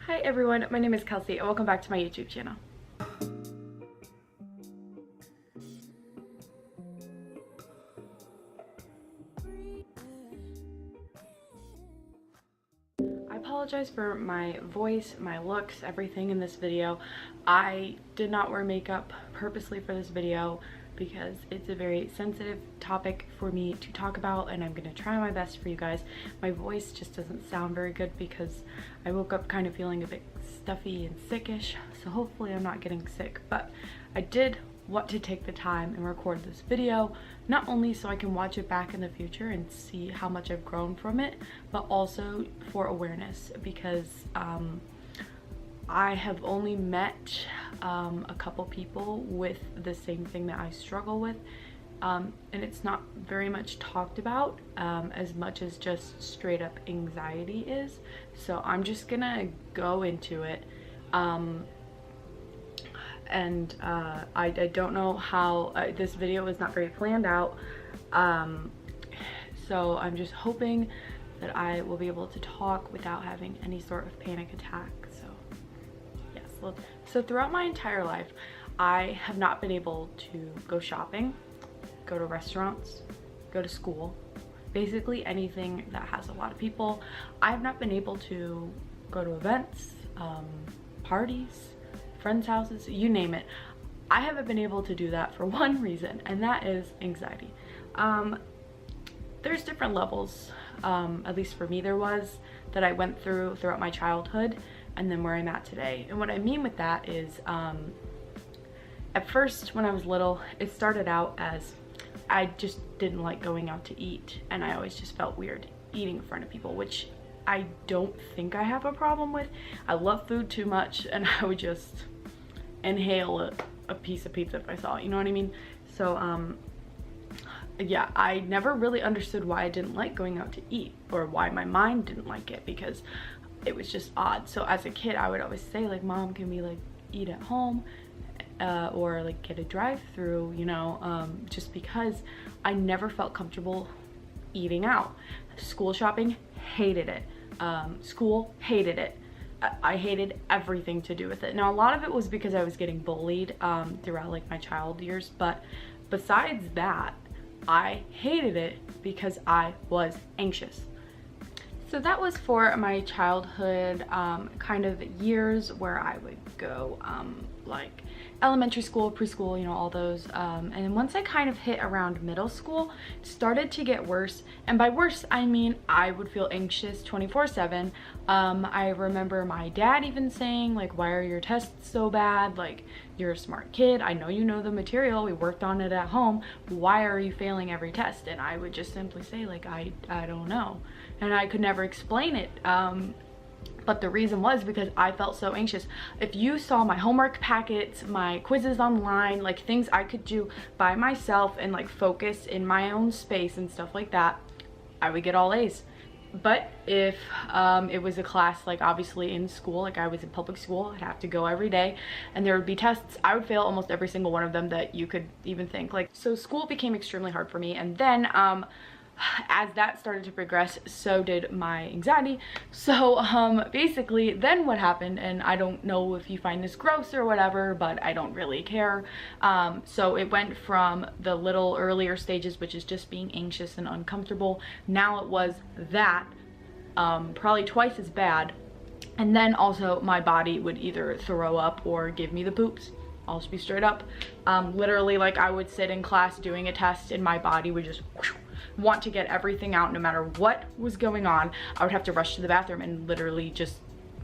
Hi everyone, my name is Kelsey and welcome back to my YouTube channel. I apologize for my voice, my looks, everything in this video. I did not wear makeup purposely for this video because it's a very sensitive topic for me to talk about, and I'm gonna try my best for you guys. My voice just doesn't sound very good because I woke up kind of feeling a bit stuffy and sickish, so hopefully I'm not getting sick. But I did want to take the time and record this video, not only so I can watch it back in the future and see how much I've grown from it, but also for awareness, because I have only met a couple people with the same thing that I struggle with, and it's not very much talked about as much as just straight up anxiety is. So I'm just gonna go into it. I don't know how this video is not very planned out, so I'm just hoping that I will be able to talk without having any sort of panic attack. So throughout my entire life, I have not been able to go shopping, go to restaurants, go to school, basically anything that has a lot of people. I have not been able to go to events, parties, friends' houses, you name it. I haven't been able to do that for one reason, and that is anxiety. There's different levels, at least for me there was, that I went throughout my childhood and then where I'm at today. And what I mean with that is, at first when I was little, it started out as I just didn't like going out to eat, and I always just felt weird eating in front of people, which I don't think I have a problem with. I love food too much, and I would just inhale a piece of pizza if I saw it, you know what I mean? So yeah, I never really understood why I didn't like going out to eat, or why my mind didn't like it, because it was just odd. So as a kid, I would always say, like, Mom, can we like eat at home, or like get a drive-through, you know, just because I never felt comfortable eating out. School shopping, hated it. School, hated it. I hated everything to do with it. Now, a lot of it was because I was getting bullied throughout like my child years, but besides that, I hated it because I was anxious. So that was for my childhood kind of years, where I would go like elementary school, preschool, you know, all those. And then once I kind of hit around middle school, it started to get worse. And by worse, I mean I would feel anxious 24/7. I remember my dad even saying, like, why are your tests so bad? Like, you're a smart kid. I know you know the material. We worked on it at home. Why are you failing every test? And I would just simply say, like, I don't know. And I could never explain it. But the reason was because I felt so anxious. If you saw my homework packets, my quizzes online, like things I could do by myself and like focus in my own space and stuff like that, I would get all A's. But if it was a class, like obviously in school, like I was in public school, I'd have to go every day, and there would be tests, I would fail almost every single one of them that you could even think. Like, so school became extremely hard for me. And then as that started to progress, so did my anxiety. So basically then what happened, and I don't know if you find this gross or whatever, but I don't really care. So it went from the little earlier stages, which is just being anxious and uncomfortable. Now it was that, probably twice as bad. And then also my body would either throw up or give me the poops. I'll just be straight up. Literally, like, I would sit in class doing a test and my body would just want to get everything out no matter what was going on. I would have to rush to the bathroom and literally just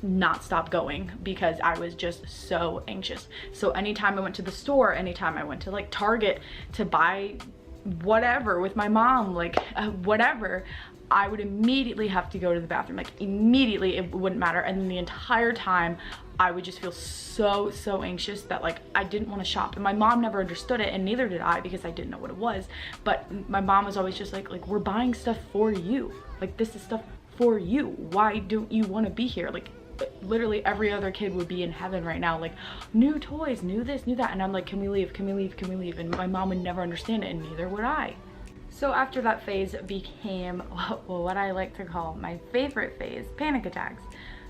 not stop going because I was just so anxious. So anytime I went to the store, anytime I went to like Target to buy whatever with my mom, like whatever, I would immediately have to go to the bathroom, like immediately. It wouldn't matter. And then the entire time I would just feel so anxious that like I didn't want to shop. And my mom never understood it, and neither did I, because I didn't know what it was. But my mom was always just like we're buying stuff for you, like this is stuff for you, why don't you want to be here? Like literally every other kid would be in heaven right now, like new toys, new this, new that, and I'm like, can we leave, can we leave, can we leave? And my mom would never understand it, and neither would I. So after that phase became, well, what I like to call my favorite phase, panic attacks.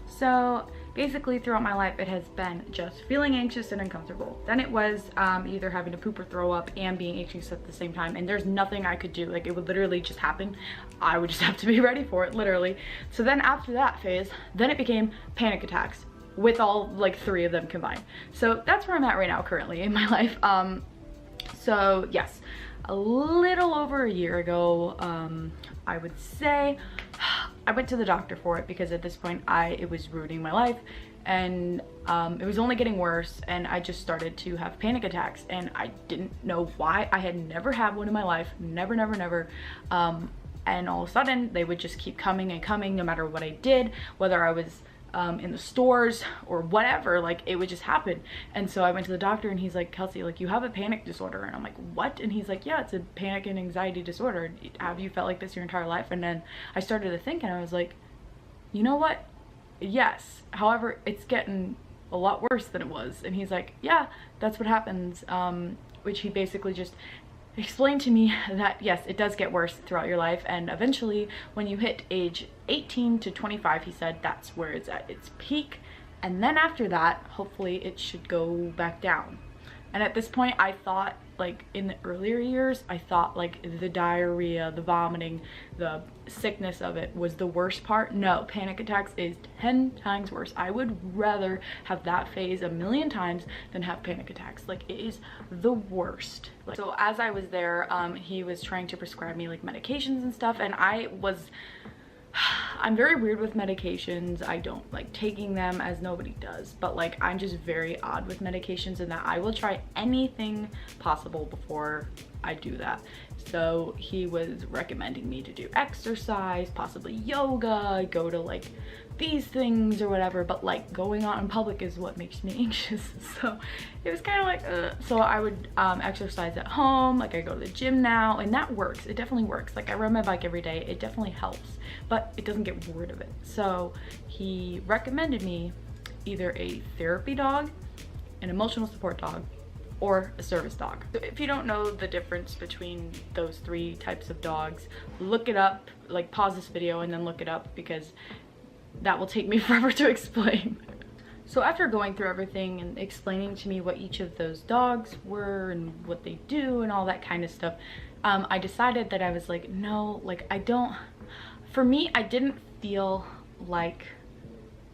So basically throughout my life it has been just feeling anxious and uncomfortable. Then it was either having to poop or throw up and being anxious at the same time, and there's nothing I could do. Like, it would literally just happen. I would just have to be ready for it, literally. So then after that phase, then it became panic attacks with all like 3 of them combined. So that's where I'm at right now currently in my life. So yes, a little over a year ago, I would say, I went to the doctor for it because at this point it was ruining my life, and it was only getting worse, and I just started to have panic attacks, and I didn't know why. I had never had one in my life, never. And all of a sudden they would just keep coming and coming no matter what I did, whether I was in the stores or whatever, like it would just happen. And so I went to the doctor and he's like, Kelsey, like, you have a panic disorder. And I'm like, what? And he's like, yeah, it's a panic and anxiety disorder. Have you felt like this your entire life? And then I started to think, and I was like, you know what? Yes. However, it's getting a lot worse than it was. And he's like, yeah, that's what happens. Which he basically just explained to me that yes, it does get worse throughout your life, and eventually when you hit age 18 to 25, he said, that's where it's at its peak, and then after that hopefully it should go back down. And at this point I thought, like in the earlier years, I thought like the diarrhea, the vomiting, the sickness of it was the worst part. No, panic attacks is 10 times worse. I would rather have that phase a million times than have panic attacks. Like, it is the worst. So as I was there, he was trying to prescribe me like medications and stuff, and I'm very weird with medications. I don't like taking them, as nobody does, but like I'm just very odd with medications in that I will try anything possible before I do that. So he was recommending me to do exercise, possibly yoga, go to like these things or whatever, but like going out in public is what makes me anxious. So it was kind of like so I would exercise at home. Like, I go to the gym now, and that works. It definitely works. Like, I ride my bike every day. It definitely helps, but it doesn't get rid of it. So he recommended me either a therapy dog, an emotional support dog, or a service dog. So if you don't know the difference between those 3 types of dogs, look it up. Like, pause this video and then look it up, because that will take me forever to explain. So after going through everything and explaining to me what each of those dogs were and what they do and all that kind of stuff, I decided that I was like, no, like for me, I didn't feel like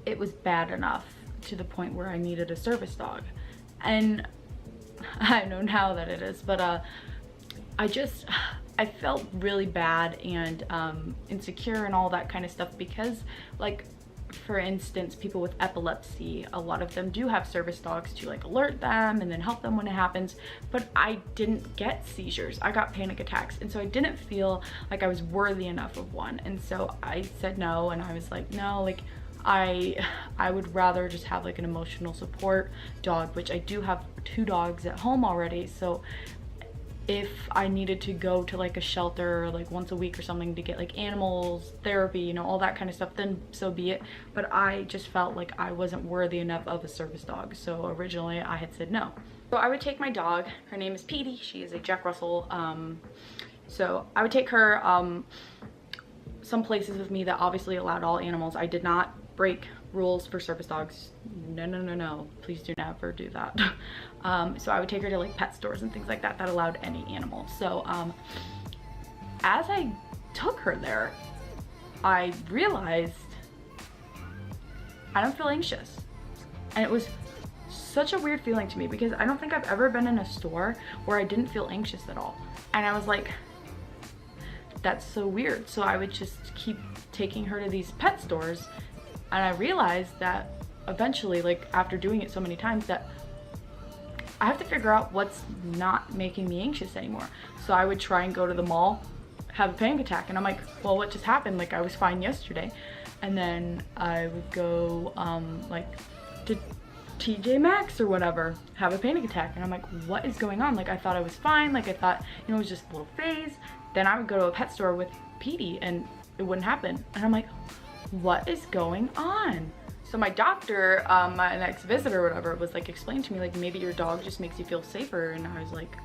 it was bad enough to the point where I needed a service dog. And I know now that it is, but I felt really bad and insecure and all that kind of stuff, because like, for instance, people with epilepsy, a lot of them do have service dogs to like alert them and then help them when it happens, but I didn't get seizures. I got panic attacks, and so I didn't feel like I was worthy enough of one. And so I said no, and I was like, no, like I would rather just have like an emotional support dog, which I do have 2 dogs at home already. So if I needed to go to like a shelter like once a week or something to get like animals therapy, you know, all that kind of stuff, then so be it. But I just felt like I wasn't worthy enough of a service dog, so originally I had said no. So I would take my dog, her name is Petey, she is a Jack Russell, so I would take her some places with me that obviously allowed all animals. I did not break rules for service dogs. No, please do never do that. So I would take her to like pet stores and things like that that allowed any animal. So as I took her there, I realized I don't feel anxious, and it was such a weird feeling to me, because I don't think I've ever been in a store where I didn't feel anxious at all. And I was like, that's so weird. So I would just keep taking her to these pet stores, and I realized that eventually, like after doing it so many times, that I have to figure out what's not making me anxious anymore. So I would try and go to the mall, have a panic attack, and I'm like, well, what just happened? Like, I was fine yesterday. And then I would go like to TJ Maxx or whatever, have a panic attack, and I'm like, what is going on? Like, I thought I was fine, like I thought, you know, it was just a little phase. Then I would go to a pet store with Petey and it wouldn't happen, and I'm like, what is going on? So my doctor, my next visit or whatever, was like, explained to me like, maybe your dog just makes you feel safer. And I was like,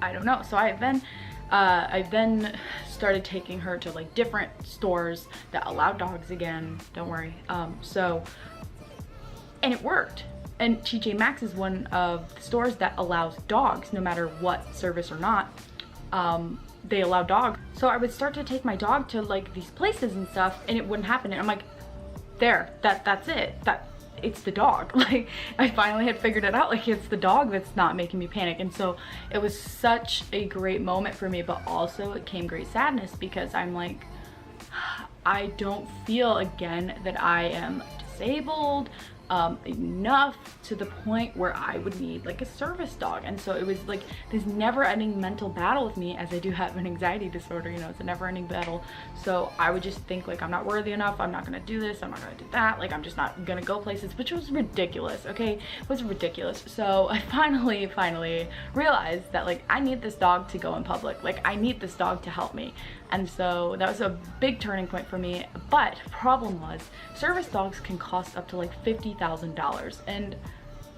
I don't know. So I then started taking her to like different stores that allow dogs again, don't worry. So And it worked. And TJ Maxx is one of the stores that allows dogs, no matter what service or not. They allow dogs. So I would start to take my dog to like these places and stuff, and it wouldn't happen. And I'm like, that's it. It's the dog. Like, I finally had figured it out. Like, it's the dog that's not making me panic. And so it was such a great moment for me, but also it came great sadness, because I'm like, I don't feel again that I am disabled enough to the point where I would need like a service dog. And so it was like this never-ending mental battle with me, as I do have an anxiety disorder, you know, it's a never-ending battle. So I would just think like, I'm not worthy enough, I'm not gonna do this, I'm not gonna do that, like I'm just not gonna go places, which was ridiculous. Okay, it was ridiculous. So I finally realized that like, I need this dog to go in public, like I need this dog to help me. And so that was a big turning point for me. But the problem was, service dogs can cost up to like $50,000. And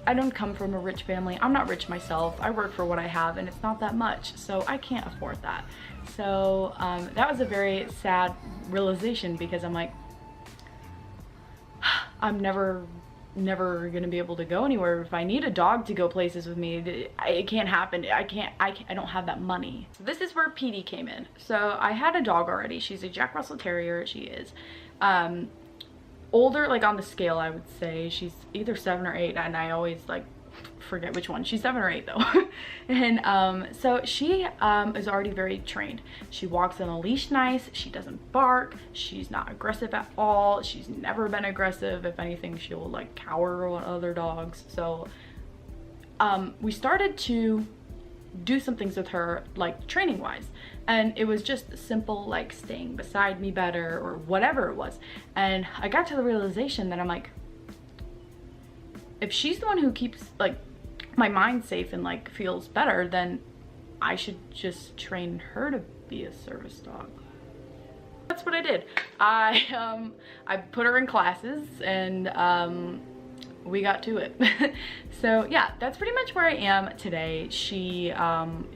I don't come from a rich family. I'm not rich myself. I work for what I have, and it's not that much. So I can't afford that. So that was a very sad realization, because I'm like, I'm never gonna be able to go anywhere. If I need a dog to go places with me, it can't happen. I don't have that money. So this is where PD came in. So I had a dog already. She's a Jack Russell Terrier. She is older, like on the scale, I would say she's either 7 or 8, and I always like forget which one. She's 7 or 8 though. And so she is already very trained. She walks on a leash nice, she doesn't bark, she's not aggressive at all, she's never been aggressive. If anything, she'll like cower on other dogs. So we started to do some things with her, like training wise, and it was just simple, like staying beside me better or whatever it was. And I got to the realization that I'm like, if she's the one who keeps like my mind safe and like feels better, then I should just train her to be a service dog. That's what I did. I put her in classes, and we got to it. So yeah, that's pretty much where I am today. She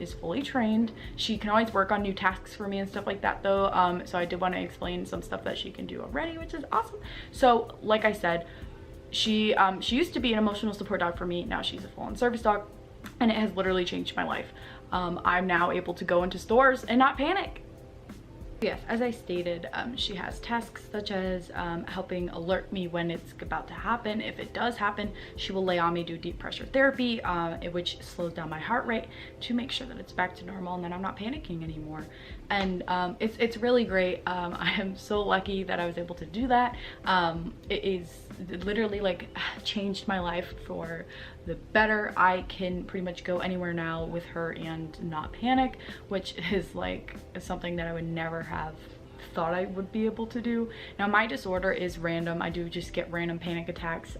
is fully trained. She can always work on new tasks for me and stuff like that though. So I did want to explain some stuff that she can do already, which is awesome. So like I said, she used to be an emotional support dog for me. Now she's a full-on service dog, and it has literally changed my life. I'm now able to go into stores and not panic. Yes, as I stated, she has tasks such as helping alert me when it's about to happen. If it does happen, she will lay on me, do deep pressure therapy, which slows down my heart rate to make sure that it's back to normal and then I'm not panicking anymore. And it's really great. I am so lucky that I was able to do that. It is literally like changed my life for the better. I can pretty much go anywhere now with her and not panic, which is like something that I would never have thought I would be able to do. Now my disorder is random. I do just get random panic attacks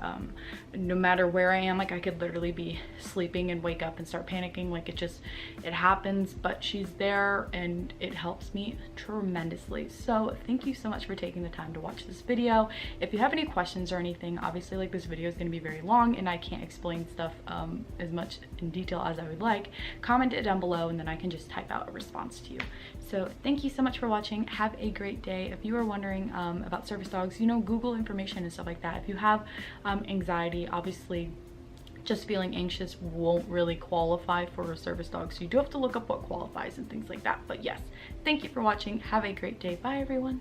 no matter where I am. Like I could literally be sleeping and wake up and start panicking. Like it happens, but she's there and it helps me tremendously. So thank you so much for taking the time to watch this video. If you have any questions or anything, obviously like this video is going to be very long and I can't explain stuff as much in detail as I would like, comment it down below and then I can just type out a response to you. So thank you so much for watching. Have a great day. If you are wondering about service dogs, you know, Google information and stuff like that. If you have anxiety, obviously just feeling anxious won't really qualify for a service dog, so you do have to look up what qualifies and things like that. But yes, thank you for watching. Have a great day. Bye everyone.